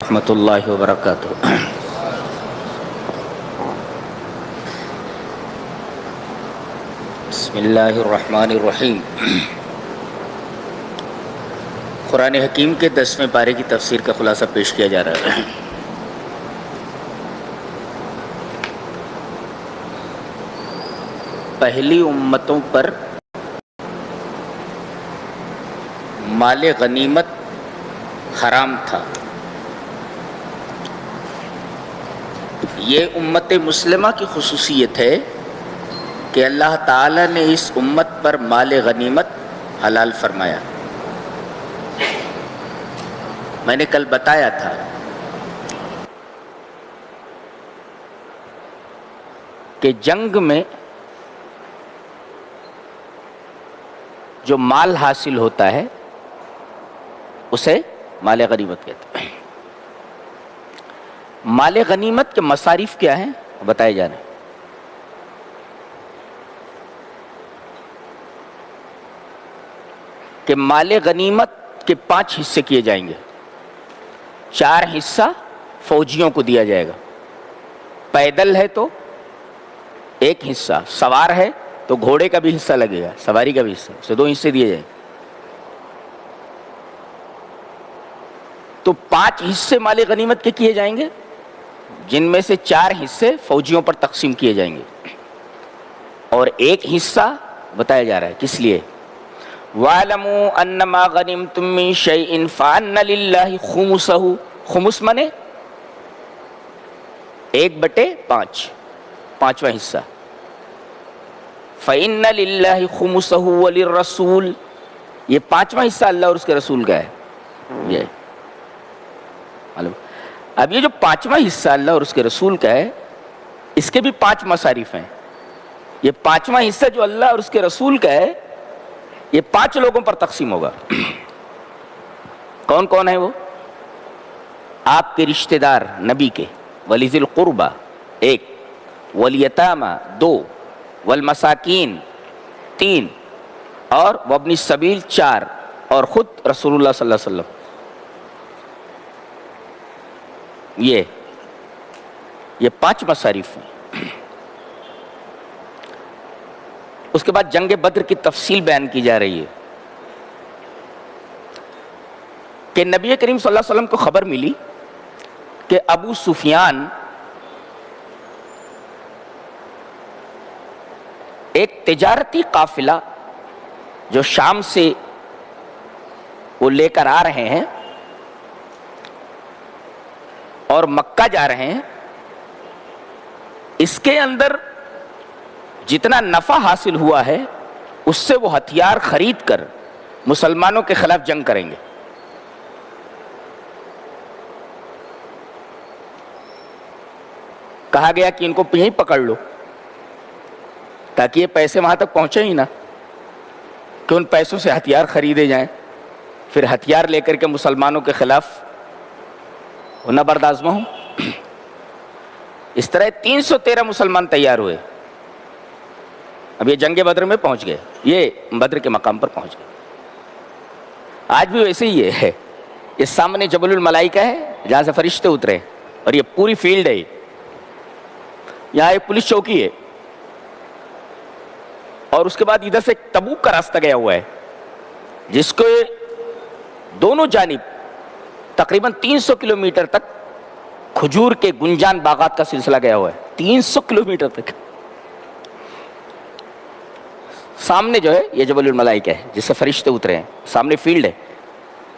رحمۃ اللہ وبرکاتہ۔ بسم اللہ الرحمن الرحیم۔ قرآن حکیم کے 10ویں پارے کی تفسیر کا خلاصہ پیش کیا جا رہا ہے۔ پہلی امتوں پر مال غنیمت حرام تھا۔ یہ امت مسلمہ کی خصوصیت ہے کہ اللہ تعالیٰ نے اس امت پر مال غنیمت حلال فرمایا۔ میں نے کل بتایا تھا کہ جنگ میں جو مال حاصل ہوتا ہے اسے مال غنیمت کہتے ہیں۔ مال غنیمت کے مصارف کیا ہیں بتائے جا رہے ہیں۔ کہ مال غنیمت کے 5 حصے کیے جائیں گے۔ 4 حصہ فوجیوں کو دیا جائے گا، پیدل ہے تو 1 حصہ، سوار ہے تو گھوڑے کا بھی حصہ لگے گا، سواری کا بھی حصہ، اسے 2 حصے دیے جائیں گے۔ تو 5 حصے مال غنیمت کے کیے جائیں گے، جن میں سے 4 حصے فوجیوں پر تقسیم کیے جائیں گے، اور 1 حصہ بتایا جا رہا ہے کس لیے؟ وَاعْلَمُوا أَنَّمَا غَنِمْتُم مِّن شَيْءٍ فَأَنَّ لِلَّهِ خُمُسَهُ، خمس منے 1/5، 5واں حصہ۔ فَإِنَّ لِلَّهِ خُمُسَهُ وَلِلرَّسُولِ، یہ 5واں حصہ اللہ اور اس کے رسول کا ہے۔ یہ اب یہ جو 5واں حصہ اللہ اور اس کے رسول کا ہے، اس کے بھی 5 مصارف ہیں۔ یہ 5واں حصہ جو اللہ اور اس کے رسول کا ہے، یہ 5 لوگوں پر تقسیم ہوگا۔ کون کون ہیں وہ؟ آپ کے رشتہ دار نبی کے، ولی ذی القربہ 1، والیتامى 2، والمساکین 3، اور وابن السبیل 4، اور خود رسول اللہ صلی اللہ علیہ وسلم۔ یہ 5 مصارف ہیں۔ اس کے بعد جنگ بدر کی تفصیل بیان کی جا رہی ہے کہ نبی کریم صلی اللہ علیہ وسلم کو خبر ملی کہ ابو سفیان ایک تجارتی قافلہ جو شام سے وہ لے کر آ رہے ہیں اور مکہ جا رہے ہیں، اس کے اندر جتنا نفع حاصل ہوا ہے اس سے وہ ہتھیار خرید کر مسلمانوں کے خلاف جنگ کریں گے۔ کہا گیا کہ ان کو یہیں پکڑ لو تاکہ یہ پیسے وہاں تک پہنچے ہی نہ، کہ ان پیسوں سے ہتھیار خریدے جائیں، پھر ہتھیار لے کر کے مسلمانوں کے خلاف نہ بردازمہ ہوں۔ اس طرح 313 مسلمان تیار ہوئے۔ اب یہ جنگ بدر میں پہنچ گئے، یہ بدر کے مقام پر پہنچ گئے۔ آج بھی ویسے ہی ہے۔ یہ سامنے جبل الملائکہ ہے جہاں سے فرشتے اترے، اور یہ پوری فیلڈ ہے۔ یہاں ایک پولیس چوکی ہے، اور اس کے بعد ادھر سے ایک تبوک کا راستہ گیا ہوا ہے، جس کو دونوں جانب تقریباً 300 کلومیٹر تک کھجور کے گنجان باغات کا سلسلہ گیا ہوا ہے۔ 300 کلومیٹر تک۔ سامنے جو ہے یہ جبل الملائکہ ہے جس سے فرشتے اترے ہیں، سامنے فیلڈ ہے۔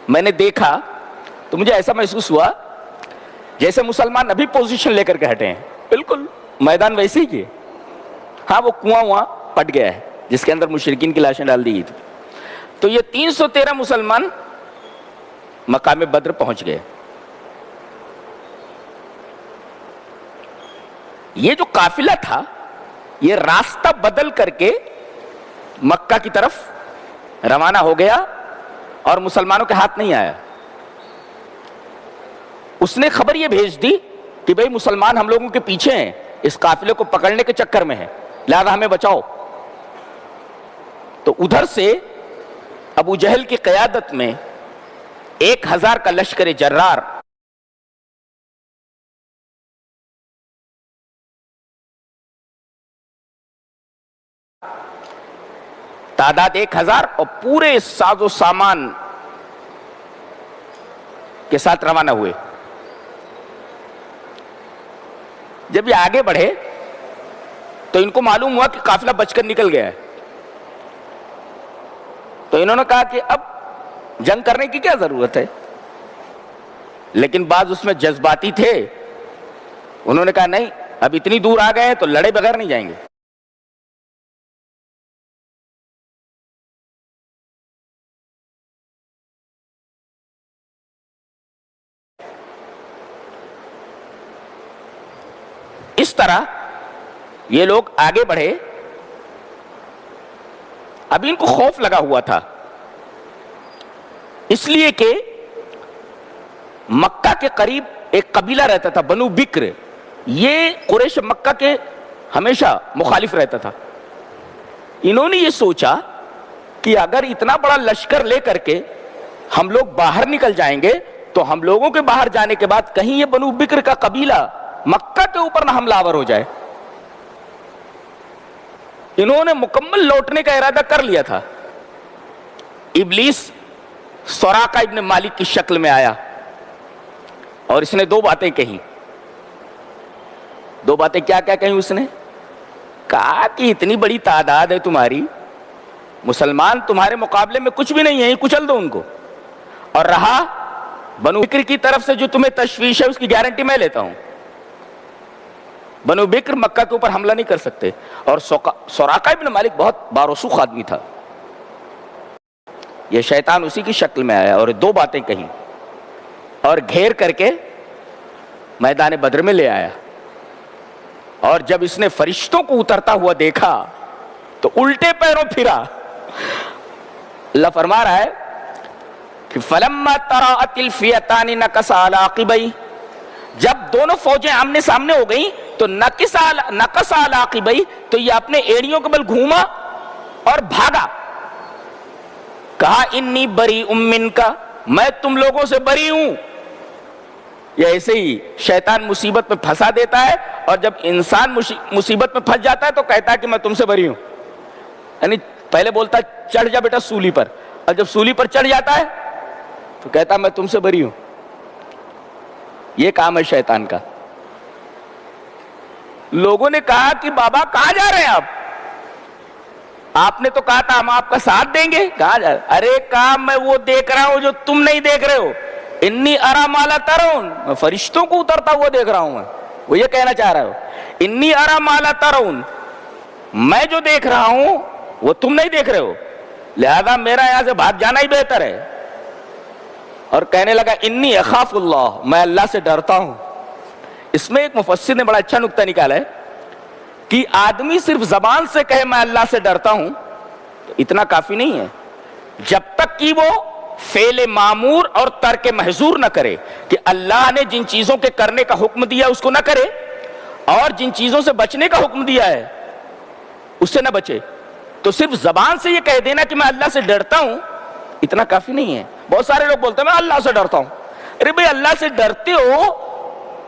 میں نے دیکھا تو مجھے ایسا محسوس ہوا جیسے مسلمان ابھی پوزیشن لے کر کے ہٹے ہیں، بالکل میدان ویسے ہی ہے۔ ہاں وہ کنواں وہاں پٹ گیا ہے جس کے اندر مشرکین کی لاشیں ڈال دی گئی تھی۔ تو یہ 313 مسلمان مقام بدر پہنچ گئے۔ یہ جو قافلہ تھا یہ راستہ بدل کر کے مکہ کی طرف روانہ ہو گیا اور مسلمانوں کے ہاتھ نہیں آیا۔ اس نے خبر یہ بھیج دی کہ بھئی مسلمان ہم لوگوں کے پیچھے ہیں، اس قافلے کو پکڑنے کے چکر میں ہیں، لہذا ہمیں بچاؤ۔ تو ادھر سے ابو جہل کی قیادت میں 1000 کا لشکر جرار تعداد 1000 اور پورے ساز و سامان کے ساتھ روانہ ہوئے. جب یہ آگے بڑھے تو ان کو معلوم ہوا کہ قافلہ بچ کر نکل گیا ہے. تو انہوں نے کہا کہ اب جنگ کرنے کی کیا ضرورت ہے, لیکن بعض اس میں جذباتی تھے. انہوں نے کہا نہیں, اب اتنی دور آ گئے ہیں تو لڑے بغیر نہیں جائیں گے. اس طرح یہ لوگ آگے بڑھے. اب ان کو خوف لگا ہوا تھا, اس لیے کہ مکہ کے قریب ایک قبیلہ رہتا تھا بنو بکر. یہ قریش مکہ کے ہمیشہ مخالف رہتا تھا. انہوں نے یہ سوچا کہ اگر اتنا بڑا لشکر لے کر کے ہم لوگ باہر نکل جائیں گے تو ہم لوگوں کے باہر جانے کے بعد کہیں یہ بنو بکر کا قبیلہ مکہ کے اوپر نہ حملہ آور ہو جائے. انہوں نے مکمل لوٹنے کا ارادہ کر لیا تھا. ابلیس سراقہ ابن مالک کی شکل میں آیا اور اس نے 2 باتیں کہیں. 2 باتیں کیا کیا کہیں اس نے؟ کہا کہ اتنی بڑی تعداد ہے تمہاری, مسلمان تمہارے مقابلے میں کچھ بھی نہیں ہے, کچل دو ان کو. اور رہا بنو بکر کی طرف سے جو تمہیں تشویش ہے اس کی گارنٹی میں لیتا ہوں. بنو بکر مکہ کے اوپر حملہ نہیں کر سکتے. اور سراقہ ابن مالک بہت بارسوخ آدمی تھا. یہ شیطان اسی کی شکل میں آیا اور 2 باتیں کہیں اور گھیر کر کے میدان بدر میں لے آیا. اور جب اس نے فرشتوں کو اترتا ہوا دیکھا تو الٹے پیروں پھرا. اللہ فرما رہا ہے کہ فلما تراءت الفئتان نکص علی عقبیہ, جب دونوں فوجیں آمنے سامنے ہو گئیں تو نکص علی عقبیہ, تو یہ اپنے ایڑیوں کے بل گھوما اور بھاگا. کہا انی بریء منک, میں تم لوگوں سے بری ہوں. یہ ایسے ہی شیطان مصیبت میں پھنسا دیتا ہے, اور جب انسان مصیبت میں پھنس جاتا ہے تو کہتا ہے کہ میں تم سے بری ہوں. یعنی پہلے بولتا ہے چڑھ جا بیٹا سولی پر, اور جب سولی پر چڑھ جاتا ہے تو کہتا ہے میں تم سے بری ہوں. یہ کام ہے شیطان کا. لوگوں نے کہا کہ بابا کہاں جا رہے ہیں آپ نے تو کہا تھا ہم آپ کا ساتھ دیں گے, کہاں جا رہے؟ ارے کام میں وہ دیکھ رہا ہوں جو تم نہیں دیکھ رہے ہو. انی ارا ما لا ترون, میں فرشتوں کو اترتا ہوا دیکھ رہا ہوں. وہ یہ کہنا چاہ رہا ہو انی ارا ما لا ترون, میں جو دیکھ رہا ہوں وہ تم نہیں دیکھ رہے ہو, لہذا میرا یہاں سے بھاگ جانا ہی بہتر ہے. اور کہنے لگا انی اخاف اللہ, میں اللہ سے ڈرتا ہوں. اس میں ایک مفسر نے بڑا اچھا نکتہ نکالا ہے کہ آدمی صرف زبان سے کہے میں اللہ سے ڈرتا ہوں تو اتنا کافی نہیں ہے, جب تک کہ وہ فعل معمور اور ترک محظور نہ کرے, کہ اللہ نے جن چیزوں کے کرنے کا حکم دیا اس کو نہ کرے اور جن چیزوں سے بچنے کا حکم دیا ہے اس سے نہ بچے. تو صرف زبان سے یہ کہہ دینا کہ میں اللہ سے ڈرتا ہوں اتنا کافی نہیں ہے. بہت سارے لوگ بولتے ہیں میں اللہ سے ڈرتا ہوں. ارے بھئی اللہ سے ڈرتے ہو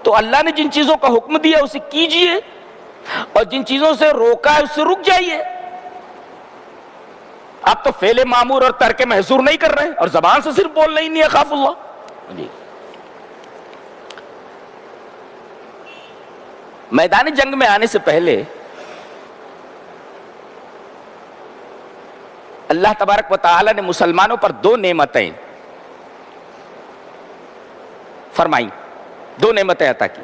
تو اللہ نے جن چیزوں کا حکم دیا اسے کیجئے, اور جن چیزوں سے روکا ہے اس سے رک جائیے. آپ تو فعل معمور اور ترک محظور نہیں کر رہے اور زبان سے صرف بول رہے نہیں اخاف اللہ. جی میدان جنگ میں آنے سے پہلے اللہ تبارک و تعالی نے مسلمانوں پر 2 نعمتیں فرمائی, 2 نعمتیں عطا کی.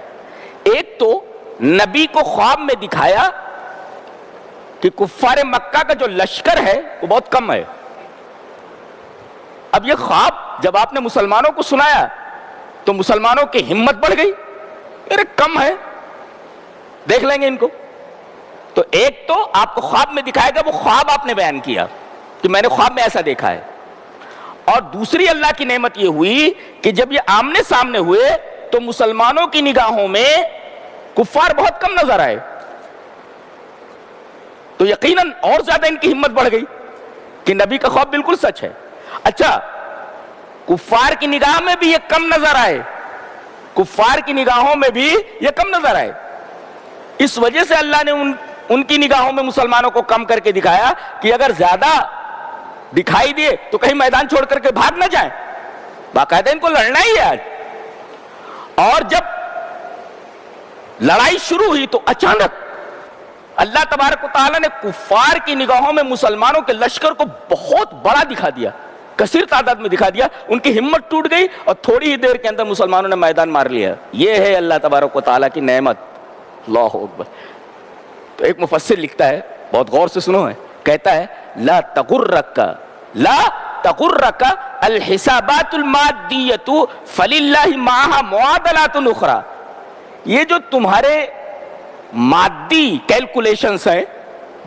ایک تو نبی کو خواب میں دکھایا کہ کفار مکہ کا جو لشکر ہے وہ بہت کم ہے. اب یہ خواب جب آپ نے مسلمانوں کو سنایا تو مسلمانوں کی ہمت بڑھ گئی, ارے کم ہے دیکھ لیں گے ان کو. تو ایک تو آپ کو خواب میں دکھائے گا, وہ خواب آپ نے بیان کیا کہ میں نے خواب میں ایسا دیکھا ہے. اور دوسری اللہ کی نعمت یہ ہوئی کہ جب یہ آمنے سامنے ہوئے تو مسلمانوں کی نگاہوں میں کفار بہت کم نظر آئے, تو یقیناً اور زیادہ ان کی ہمت بڑھ گئی کہ نبی کا خواب بالکل سچ ہے. اچھا کفار کی نگاہ میں بھی یہ کم نظر آئے, کفار کی نگاہوں میں بھی یہ کم نظر آئے. اس وجہ سے اللہ نے ان کی نگاہوں میں مسلمانوں کو کم کر کے دکھایا کہ اگر زیادہ دکھائی دیے تو کہیں میدان چھوڑ کر کے بھاگ نہ جائیں، باقاعدہ ان کو لڑنا ہی ہے آج۔ اور جب لڑائی شروع ہوئی تو اچانک اللہ تبارک و تعالیٰ نے کفار کی نگاہوں میں مسلمانوں کے لشکر کو بہت بڑا دکھا دیا، کثیر تعداد میں دکھا دیا، ان کی ہمت ٹوٹ گئی اور تھوڑی ہی دیر کے اندر مسلمانوں نے میدان مار لیا۔ یہ ہے اللہ تبارک و تعالیٰ کی نعمت۔ اللہ اکبر۔ تو ایک مفسر لکھتا ہے، بہت غور سے سنو ہے، کہتا ہے لا تغرک الحسابات المادیۃ فللہ معها معادلات اخرى۔ یہ جو تمہارے مادی کیلکولیشنز ہیں،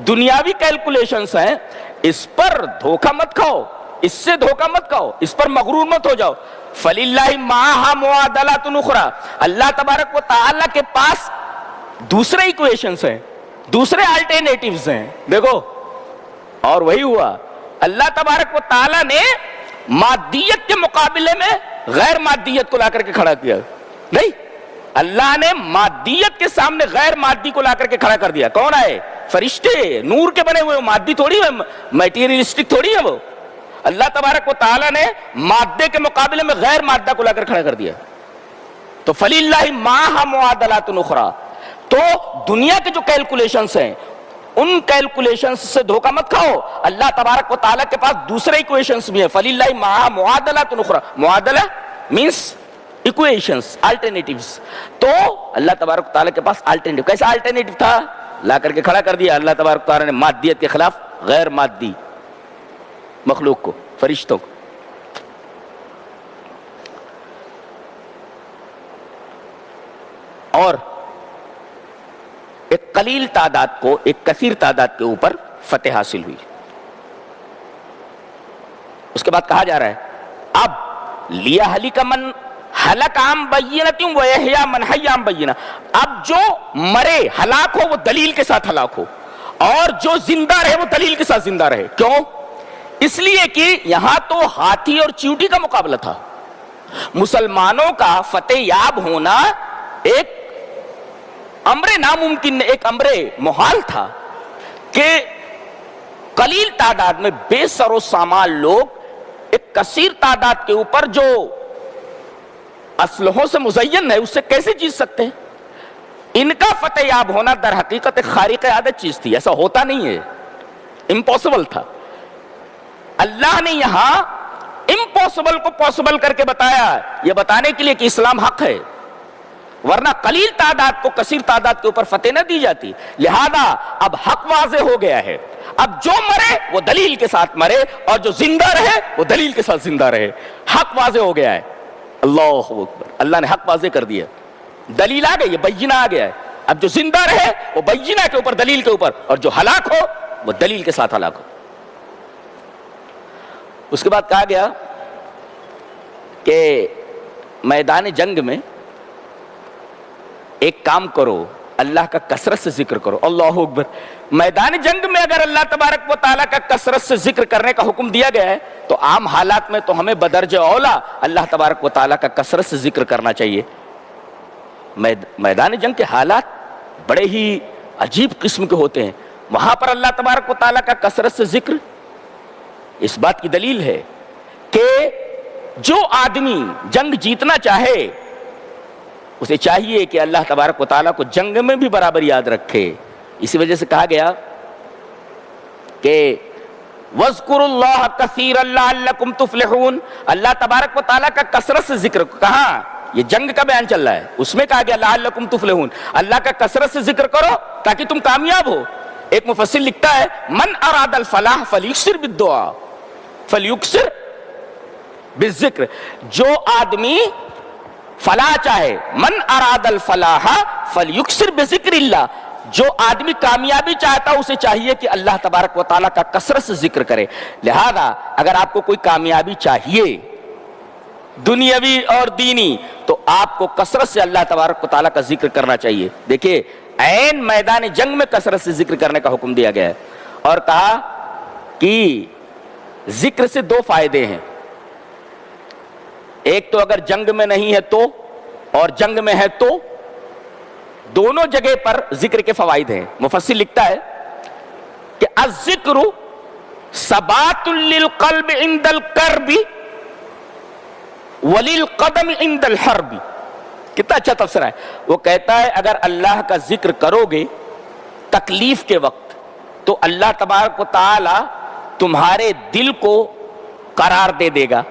دنیاوی کیلکولیشنز ہیں، اس پر دھوکہ مت کھاؤ، اس سے دھوکہ مت کھاؤ، اس پر مغرور مت ہو جاؤ۔ فللہ معها معادلات اخرى، اللہ تبارک و تعالیٰ کے پاس دوسرے ایکویشنز ہیں، دوسرے الٹرنیٹیوز ہیں۔ دیکھو، اور وہی ہوا، اللہ تبارک و تعالیٰ نے مادیت کے مقابلے میں غیر مادیت کو لا کر کے کھڑا کیا۔ نہیں، اللہ نے مادیت کے سامنے غیر مادی کو لا کر کے کھڑا کر دیا۔ کون آئے؟ فرشتے، نور کے بنے ہوئے، مادی تھوڑی ہے، میٹیریلسٹک تھوڑی ہے وہ۔ اللہ تبارک و تعالیٰ نے مادے کے مقابلے میں غیر مادہ کو لا کر کھڑا کر دیا۔ تو فللہ معها معادلات اخرى۔ تو دنیا کے جو کیلکولیشنز ہیں، ان کیلکولیشنز سے دھوکہ مت کھاؤ، اللہ تبارک و تعالیٰ کے پاس دوسرے ایکویشنز بھی ہیں۔ فللہ معها معادلات اخرى، معادلہ مینس ایکویشنز، الٹرنیٹیوز۔ تو اللہ تبارک و تعالیٰ کے پاس الٹرنیٹیو، کیسا الٹرنیٹیو تھا؟ لا کر کے کھڑا کر دیا اللہ تبارک و تعالیٰ نے مادیت کے خلاف غیر مادی مخلوق کو، فرشتوں کو۔ اور ایک قلیل تعداد کو ایک کثیر تعداد کے اوپر فتح حاصل ہوئی۔ اس کے بعد کہا جا رہا ہے اب لیہلک من ہلک عن بینۃ ویحیی من حی عن بینہ، اب جو مرے ہلاک ہو وہ دلیل کے ساتھ ہلاک ہو، اور جو زندہ رہے وہ دلیل کے ساتھ زندہ رہے۔ کیوں؟ اس لیے کہ یہاں تو ہاتھی اور چیونٹی کا مقابلہ تھا، مسلمانوں کا فتح یاب ہونا ایک امر ناممکن، ایک امر محال تھا کہ قلیل تعداد میں بے سر و سامان لوگ ایک کثیر تعداد کے اوپر جو اسلحوں سے مزین ہے اس سے کیسے جیت سکتے ہیں؟ ان کا فتح یاب ہونا در حقیقت ایک خارق عادت چیز تھی، ایسا ہوتا نہیں ہے، امپاسبل تھا۔ اللہ نے یہاں امپاسبل کو پاسبل کر کے بتایا، یہ بتانے کے لیے کہ اسلام حق ہے، ورنہ قلیل تعداد کو کثیر تعداد کے اوپر فتح نہ دی جاتی۔ لہذا اب حق واضح ہو گیا ہے، اب جو مرے وہ دلیل کے ساتھ مرے، اور جو زندہ رہے وہ دلیل کے ساتھ زندہ رہے۔ حق واضح ہو گیا ہے۔ اللہ اکبر، اللہ نے حق واضح کر دیا، دلیل آ گئی، بینہ آ گیا ہے۔ اب جو زندہ رہے وہ بینہ کے اوپر، دلیل کے اوپر، اور جو ہلاک ہو وہ دلیل کے ساتھ ہلاک ہو۔ اس کے بعد کہا گیا کہ میدان جنگ میں ایک کام کرو، اللہ کا کثرت سے ذکر کرو۔ اللہ اکبر، میدان جنگ میں اگر اللہ تبارک و تعالیٰ کا کثرت سے ذکر کرنے کا حکم دیا گیا ہے تو عام حالات میں تو ہمیں بدرجہ اولا اللہ تبارک و تعالیٰ کا کثرت سے ذکر کرنا چاہیے۔ میدان جنگ کے حالات بڑے ہی عجیب قسم کے ہوتے ہیں، وہاں پر اللہ تبارک و تعالیٰ کا کثرت سے ذکر اس بات کی دلیل ہے کہ جو آدمی جنگ جیتنا چاہے اسے چاہیے کہ اللہ تبارک و تعالیٰ کو جنگ میں بھی برابر یاد رکھے۔ اسی وجہ سے کہا گیا کہ وَاذْكُرُوا اللَّهَ كَثِيرًا لَعَلَّكُمْ تُفْلِحُونَ، اللہ تبارک و تعالیٰ کا کثرت سے ذکر۔ کہاں؟ یہ جنگ کا بیان چل رہا ہے، اس میں کہا گیا لَعَلَّكُمْ تُفْلِحُونَ، اللہ کا کثرت سے ذکر کرو تاکہ تم کامیاب ہو۔ ایک مفسر لکھتا ہے من اراد الفلاح فلیکثر بالدعاء فلیکثر بالذکر، جو آدمی فلاح چاہے، من اراد الفلاح فلیکثر بذکر اللہ، جو آدمی کامیابی چاہتا اسے چاہیے کہ اللہ تبارک و تعالیٰ کا کثرت سے ذکر کرے۔ لہذا اگر آپ کو کوئی کامیابی چاہیے دنیاوی اور دینی تو آپ کو کثرت سے اللہ تبارک و تعالیٰ کا ذکر کرنا چاہیے۔ دیکھیے عین میدان جنگ میں کثرت سے ذکر کرنے کا حکم دیا گیا ہے، اور کہا کہ ذکر سے دو فائدے ہیں، ایک تو اگر جنگ میں نہیں ہے تو، اور جنگ میں ہے تو، دونوں جگہ پر ذکر کے فوائد ہیں۔ مفسر لکھتا ہے کہ الذکر ثبات للقلب عند الکرب وللقدم عند الحرب. کتنا اچھا تفسیر ہے. وہ کہتا ہے اگر اللہ کا ذکر کرو گے تکلیف کے وقت تو اللہ تبارک و تعالی تمہارے دل کو قرار دے دے گا،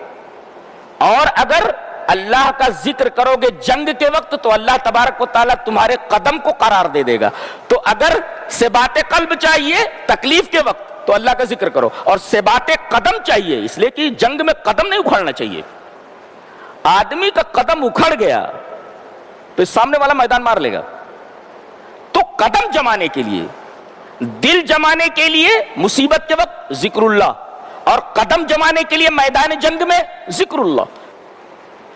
اور اگر اللہ کا ذکر کرو گے جنگ کے وقت تو اللہ تبارک و تعالی تمہارے قدم کو قرار دے دے گا. تو اگر ثبات قلب چاہیے تکلیف کے وقت تو اللہ کا ذکر کرو، اور ثبات قدم چاہیے اس لیے کہ جنگ میں قدم نہیں اکھاڑنا چاہیے. آدمی کا قدم اکھڑ گیا تو سامنے والا میدان مار لے گا. تو قدم جمانے کے لیے، دل جمانے کے لیے مصیبت کے وقت ذکر اللہ، اور قدم جمانے کے لیے میدان جنگ میں ذکر اللہ.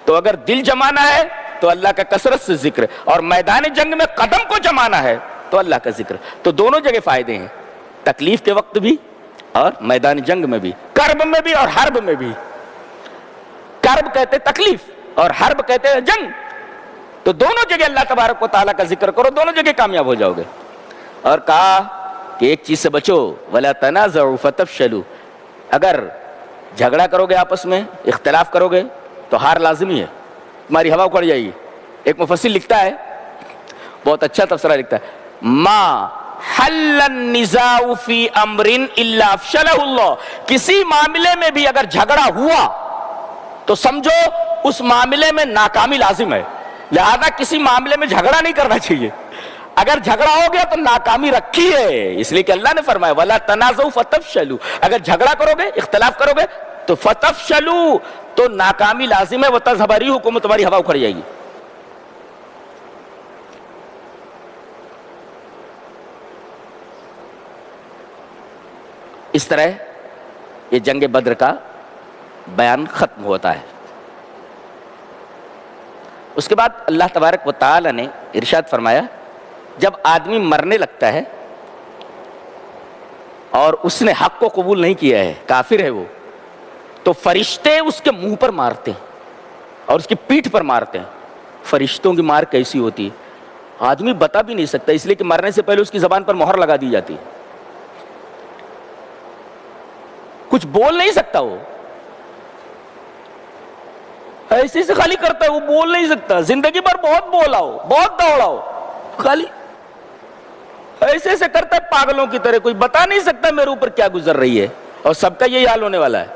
تو اگر دل جمانا ہے تو اللہ کا کثرت سے ذکر، اور میدان جنگ میں قدم کو جمانا ہے تو اللہ کا ذکر. تو دونوں جگہ فائدے ہیں، تکلیف کے وقت بھی اور میدان جنگ میں بھی، کرب میں بھی اور حرب میں بھی. کرب کہتے تکلیف اور حرب کہتے ہیں جنگ. تو دونوں جگہ اللہ تبارک و تعالیٰ کا ذکر کرو، دونوں جگہ کامیاب ہو جاؤ گے. اور کہا کہ ایک چیز سے بچو، وَلَا تَنَازَعُوا فَتَفْشَلُوا. اگر جھگڑا کرو گے آپس میں، اختلاف کرو گے تو ہار لازمی ہے، تمہاری ہوا اکھڑ جائے گی. ایک مفسر لکھتا ہے، بہت اچھا تفسیرہ لکھتا ہے، ما حل النزاع فی امر الا افشلہ اللہ. کسی معاملے میں بھی اگر جھگڑا ہوا تو سمجھو اس معاملے میں ناکامی لازم ہے، لہذا کسی معاملے میں جھگڑا نہیں کرنا چاہیے. اگر جھگڑا ہو گیا تو ناکامی رکھی ہے، اس لیے کہ اللہ نے فرمایا وَلَا تَنَازَعُوا فَتَفْشَلُوا. اگر جھگڑا کرو گے، اختلاف کرو گے تو فَتَفْشَلُوا، تو ناکامی لازم ہے، وَتَذْهَبَ رِيحُكُمْ، تمہاری ہوا اکھڑ جائے گی. اس طرح یہ جنگ بدر کا بیان ختم ہوتا ہے. اس کے بعد اللہ تبارک و تعالی نے ارشاد فرمایا جب آدمی مرنے لگتا ہے اور اس نے حق کو قبول نہیں کیا ہے، کافر ہے وہ، تو فرشتے اس کے منہ پر مارتے ہیں اور اس کی پیٹھ پر مارتے ہیں. فرشتوں کی مار کیسی ہوتی ہے آدمی بتا بھی نہیں سکتا، اس لیے کہ مرنے سے پہلے اس کی زبان پر مہر لگا دی جاتی ہے، کچھ بول نہیں سکتا. وہ ایسے سے خالی کرتا ہے، وہ بول نہیں سکتا. زندگی بھر بہت بولا ہو، بہت دوڑا ہو، خالی ایسے ایسے کرتا ہے پاگلوں کی طرح، کوئی بتا نہیں سکتا میرے اوپر کیا گزر رہی ہے. اور سب کا یہی حال ہونے والا ہے.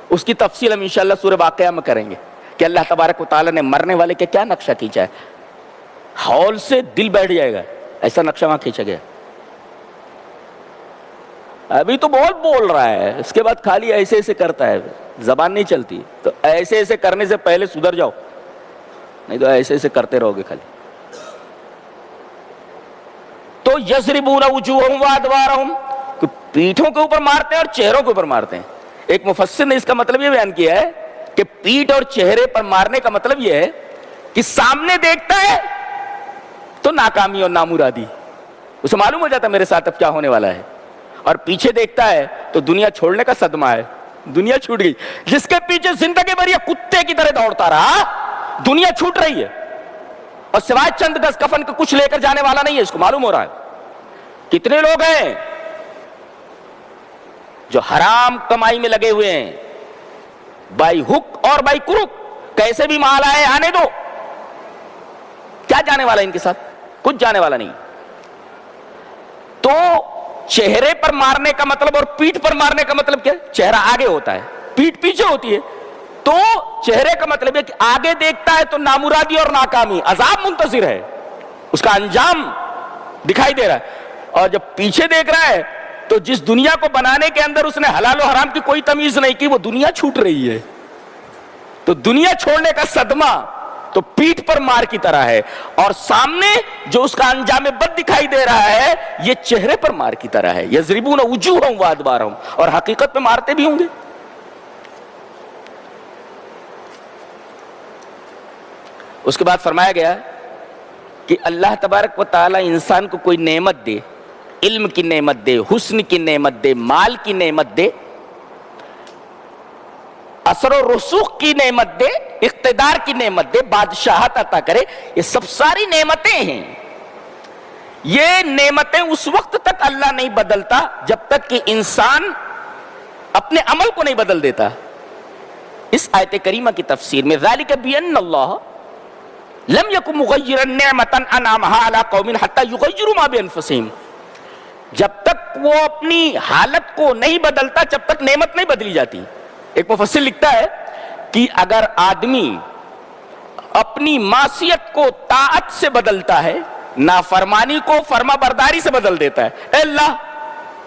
اس کی تفصیل ہم انشاءاللہ سورہ واقعہ میں کریں گے کہ اللہ تبارک و تعالیٰ نے مرنے والے کے کیا نقشہ کھینچا ہے. ہول سے دل بیٹھ جائے گا، ایسا نقشہ وہاں کھینچا گیا. ابھی تو بہت بول رہا ہے، اس کے بعد خالی ایسے ایسے کرتا ہے، زبان نہیں چلتی. تو ایسے ایسے کرنے سے پہلے سدھر جاؤ، نہیں تو ایسے ایسے کرتے رہو گے خالی. تو یضربون وجوہہم وادبارہم، پیٹھوں کے اوپر مارتے ہیں اور چہروں کے اوپر مارتے ہیں. ایک مفسر نے اس کا مطلب یہ بیان کیا ہے کہ پیٹھ اور چہرے پر مارنے کا مطلب یہ ہے کہ سامنے دیکھتا ہے تو ناکامی اور نامرادی، اسے معلوم ہو جاتا ہے میرے ساتھ اب کیا ہونے والا ہے، اور پیچھے دیکھتا ہے تو دنیا چھوڑنے کا صدمہ ہے، دنیا چھوٹ گئی. جس کے پیچھے زندگی بھر یہ کتے کی طرح دوڑتا رہا، دنیا چھوٹ رہی ہے، اور سوائے چند گز کفن کا کچھ لے کر جانے والا نہیں ہے، اس کو معلوم ہو رہا ہے. کتنے لوگ ہیں جو حرام کمائی میں لگے ہوئے ہیں، بائی ہک اور بائی کروک، کیسے بھی مال آئے آنے دو. کیا جانے والا ان کے ساتھ؟ کچھ جانے والا نہیں. تو چہرے پر مارنے کا مطلب اور پیٹھ پر مارنے کا مطلب کیا؟ چہرہ آگے ہوتا ہے، پیٹھ پیچھے ہوتی ہے. تو چہرے کا مطلب ہے کہ آگے دیکھتا ہے تو نامرادی اور ناکامی، عذاب منتظر ہے، اس کا انجام دکھائی دے رہا ہے. اور جب پیچھے دیکھ رہا ہے تو جس دنیا کو بنانے کے اندر اس نے حلال و حرام کی کوئی تمیز نہیں کی، وہ دنیا چھوٹ رہی ہے. تو دنیا چھوڑنے کا صدمہ تو پیٹھ پر مار کی طرح ہے، اور سامنے جو اس کا انجام بد دکھائی دے رہا ہے یہ چہرے پر مار کی طرح ہے. یضربون وجوہہم وادبارہم، اور حقیقت میں مارتے بھی ہوں گے. اس کے بعد فرمایا گیا کہ اللہ تبارک و تعالی انسان کو کوئی نعمت دے، علم کی نعمت دے، حسن کی نعمت دے، مال کی نعمت دے، اثر و رسوخ کی نعمت دے، اقتدار کی نعمت دے، بادشاہت عطا کرے، یہ سب ساری نعمتیں ہیں. یہ نعمتیں اس وقت تک اللہ نہیں بدلتا جب تک کہ انسان اپنے عمل کو نہیں بدل دیتا. اس آیت کریمہ کی تفسیر میں ذالک بأن اللہ لم یکن مغیرا نعمتا انعمها علی قوم حتی یغیروا ما بانفسہم، جب تک وہ اپنی حالت کو نہیں بدلتا جب تک نعمت نہیں بدلی جاتی. ایک مفسر لکھتا ہے کہ اگر آدمی اپنی معصیت کو طاعت سے بدلتا ہے، نافرمانی کو فرما برداری سے بدل دیتا ہے، اے اللہ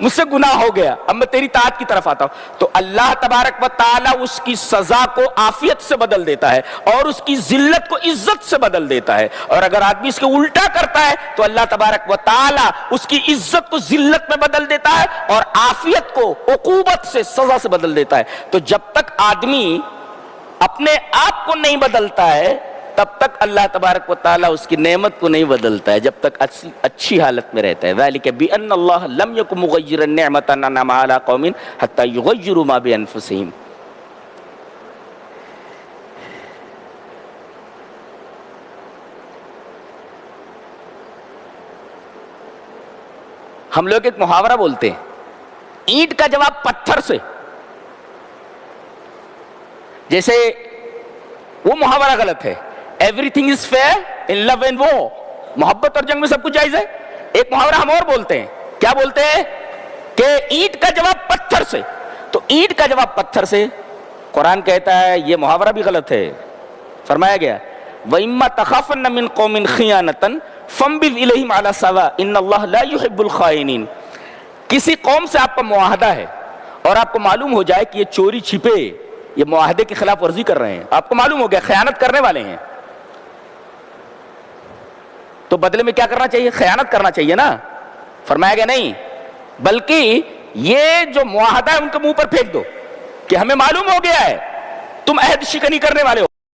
مجھ سے گناہ ہو گیا، اب میں تیری طاعت کی طرف آتا ہوں، تو اللہ تبارک و تعالی اس کی سزا کو عافیت سے بدل دیتا ہے اور اس کی ذلت کو عزت سے بدل دیتا ہے. اور اگر آدمی اس کے الٹا کرتا ہے تو اللہ تبارک و تعالی اس کی عزت کو ذلت میں بدل دیتا ہے اور عافیت کو عقوبت سے، سزا سے بدل دیتا ہے. تو جب تک آدمی اپنے آپ کو نہیں بدلتا ہے تب تک اللہ تبارک و تعالیٰ اس کی نعمت کو نہیں بدلتا ہے، جب تک اچھی حالت میں رہتا ہے. ذالک بأن اللہ لم یکن مغیرا نعمتا انعمها علی قوم حتی یغیروا ما بانفسہم. ہم لوگ ایک محاورہ بولتے ہیں، اینٹ کا جواب پتھر سے. جیسے وہ محاورہ غلط ہے، everything is fair in love and war, محبت اور جنگ میں سب کچھ جائز ہے. ایک محاورہ ہم اور بولتے ہیں، کیا بولتے ہیں کہ اینٹ کا جواب پتھر سے. تو اینٹ کا جواب پتھر سے قرآن کہتا ہے یہ محاورہ بھی غلط ہے. فرمایا گیا وَإِمَّا تَخَافَنَّ مِن قَوْمٍ خِيَانَةً فَانبِذْ إِلَيْهِمْ عَلَى سَوَاءٍ إِنَّ اللَّهَ لَا يُحِبُّ الْخَائِنِينَ. کسی قوم سے آپ کا معاہدہ ہے اور آپ کو معلوم ہو جائے کہ یہ چوری چھپے یہ معاہدے کی خلاف ورزی کر رہے ہیں، آپ کو معلوم ہو گیا خیانت کرنے والے ہیں، تو بدلے میں کیا کرنا چاہیے؟ خیانت کرنا چاہیے نا. فرمایا گیا نہیں، بلکہ یہ جو معاہدہ ہے ان کے منہ پر پھینک دو کہ ہمیں معلوم ہو گیا ہے تم عہد شکنی کرنے والے ہو.